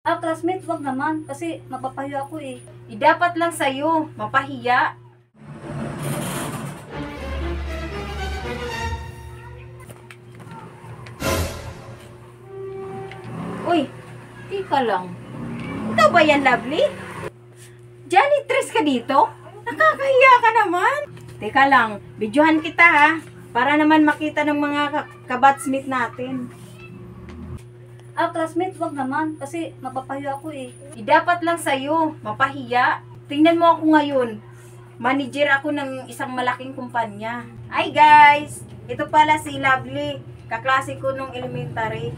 Classmate, wag naman. Kasi mapapahiya ako eh. Dapat lang sa'yo, mapahiya. Uy, tika lang. Ikaw ba yan, Lovely? Janitress ka dito? Nakakahiya ka naman. Teka lang, videohan kita ha. Para naman makita ng mga kabatsmate natin. Classmate, wag naman. Kasi mapapahiya ako eh. Dapat lang sa'yo, mapahiya. Tingnan mo ako ngayon. Manager ako ng isang malaking kumpanya. Hi guys! Ito pala si Lovely. Kaklase ko nung elementary.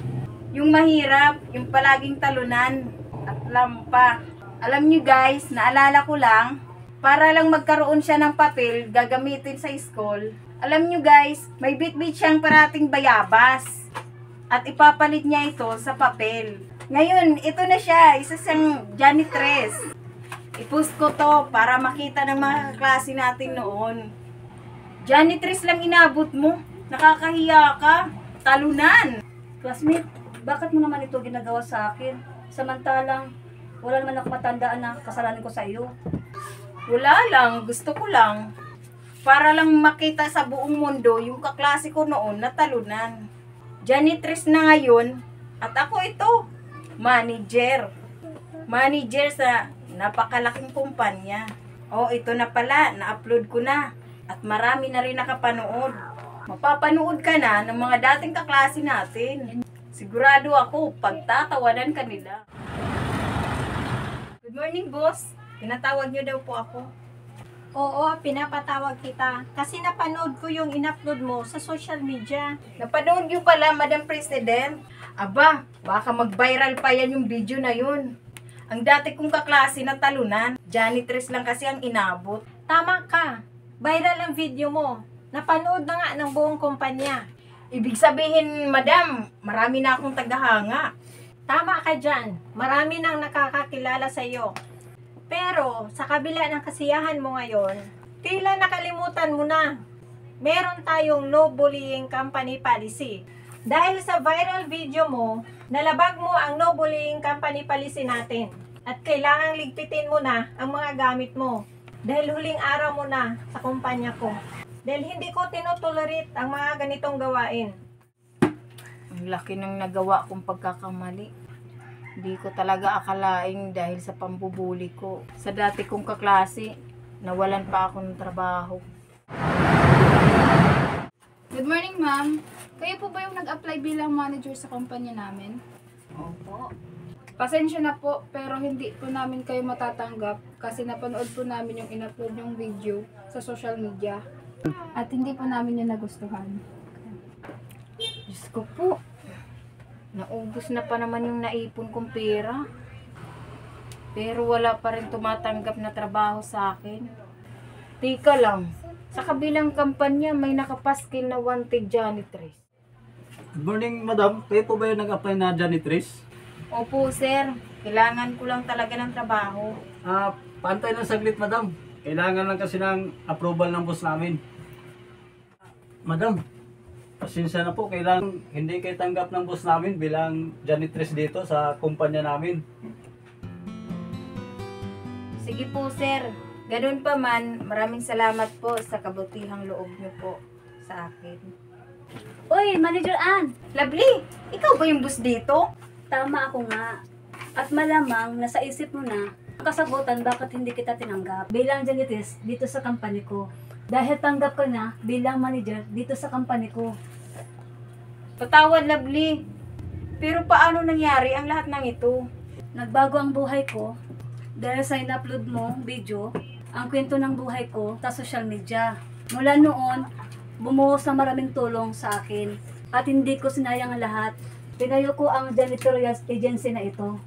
Yung mahirap, yung palaging talunan at lampa. Alam nyo guys, naalala ko lang, para lang magkaroon siya ng papel, gagamitin sa school. Alam nyo guys, may bit-bit siyang parating bayabas. At ipapalit niya ito sa papel. Ngayon, ito na siya, isa siyang janitress. I-post ko to para makita ng mga klase natin noon. Janitress lang inabot mo. Nakakahiya ka. Talunan. Classmate, bakit mo naman ito ginagawa sa akin? Samantalang, wala naman ako matandaan na kasalanan ko sa iyo. Wala lang. Gusto ko lang. Para lang makita sa buong mundo yung kaklase ko noon na talunan. Janitress na ngayon. At ako ito. Manager. Manager sa napakalaking kumpanya. Oh, ito na pala. Na-upload ko na. At marami na rin nakapanood. Mapapanood ka na ng mga dating kaklase natin. Sigurado ako, pagtatawanan ka nila. Good morning, boss. Pinatawag niyo daw po ako. Oo, pinapatawag kita. Kasi napanood ko yung in-upload mo sa social media. Napanood niyo pala, Madam President. Aba, baka mag-viral pa yan yung video na yun. Ang dati kong kaklase na talunan, janitress lang kasi ang inabot. Tama ka. Viral ang video mo. Napanood na nga ng buong kumpanya. Ibig sabihin, Madam, marami na akong tagahanga. Tama ka dyan. Marami nang nakakakilala sa iyo. Pero, sa kabila ng kasiyahan mo ngayon, tila nakalimutan mo na. Meron tayong no bullying company policy. Dahil sa viral video mo, nalabag mo ang no bullying company policy natin. At kailangang ligpitin mo na ang mga gamit mo. Dahil huling araw mo na sa kumpanya ko. Dahil hindi ko tinutolerate ang mga ganitong gawain. Ang laki ng nagawa kong pagkakamali. Hindi ko talaga akalain dahil sa pambubuli ko. Sa dati kong kaklase, nawalan pa ako ng trabaho. Good morning, ma'am. Kayo po ba yung nag-apply bilang manager sa kumpanya namin? Opo. Pasensya na po, pero hindi po namin kayo matatanggap kasi napanood po namin yung in-upload yung video sa social media. At hindi po namin yung nagustuhan. Diyos ko po. Naubos na pa naman yung naipon kong pera. Pero wala pa rin tumatanggap na trabaho sa akin. Tika lang. Sa kabilang kampanya may nakapaskil na wanted janitress. Good morning, madam. Kayo po ba yung nag-apply na janitress? Opo, sir. Kailangan ko lang talaga ng trabaho. Pantay lang saglit, madam. Kailangan lang kasi ng approval ng boss namin. Madam, pasensya na po. Kailangan hindi kayo tanggap ng boss namin bilang janitress dito sa kumpanya namin. Sige po, sir. Ganun pa man, maraming salamat po sa kabutihang loob niyo po sa akin. Uy, Manager Ann! Lovely, ikaw ba yung boss dito? Tama ako nga. At malamang nasa isip mo na ang kasagutan bakit hindi kita tinanggap bilang janitress dito sa company ko. Dahil tanggap ka na bilang manager dito sa company ko. Patawad, Lovely. Pero paano nangyari ang lahat ng ito? Nagbago ang buhay ko dahil sa in-upload mo video, ang kwento ng buhay ko sa social media. Mula noon, bumuhos na maraming tulong sa akin at hindi ko sinayang ang lahat. Tinayo ko ang janitorial agency na ito.